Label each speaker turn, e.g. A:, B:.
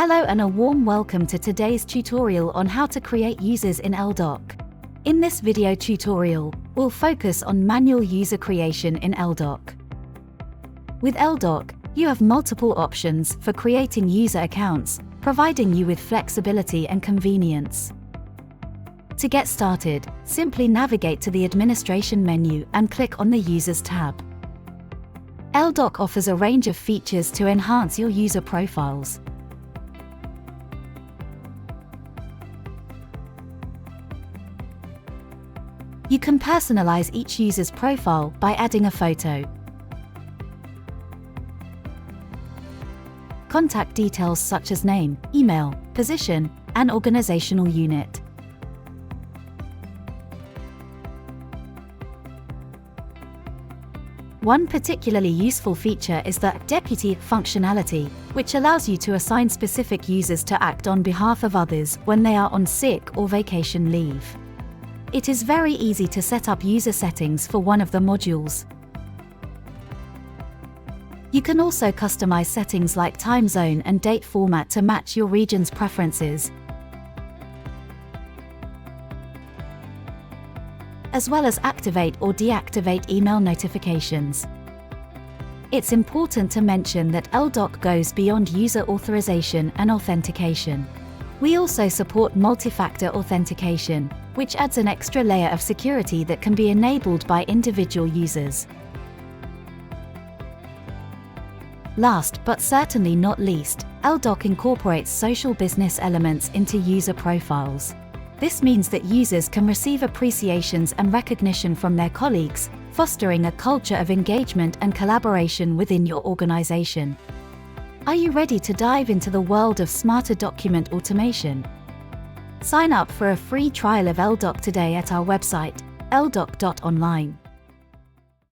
A: Hello and a warm welcome to today's tutorial on how to create users in elDoc. In this video tutorial, we'll focus on manual user creation in elDoc. With elDoc, you have multiple options for creating user accounts, providing you with flexibility and convenience. To get started, simply navigate to the Administration menu and click on the Users tab. elDoc offers a range of features to enhance your user profiles. You can personalize each user's profile by adding a photo, contact details such as name, email, position, and organizational unit. One particularly useful feature is the deputy functionality, which allows you to assign specific users to act on behalf of others when they are on sick or vacation leave. It is very easy to set up user settings for one of the modules. You can also customize settings like time zone and date format to match your region's preferences, as well as activate or deactivate email notifications. It's important to mention that elDoc goes beyond user authorization and authentication. We also support multi-factor authentication, which adds an extra layer of security that can be enabled by individual users. Last but certainly not least, elDoc incorporates social business elements into user profiles. This means that users can receive appreciations and recognition from their colleagues, fostering a culture of engagement and collaboration within your organization. Are you ready to dive into the world of smarter document automation? Sign up for a free trial of elDoc today at our website, elDoc.online.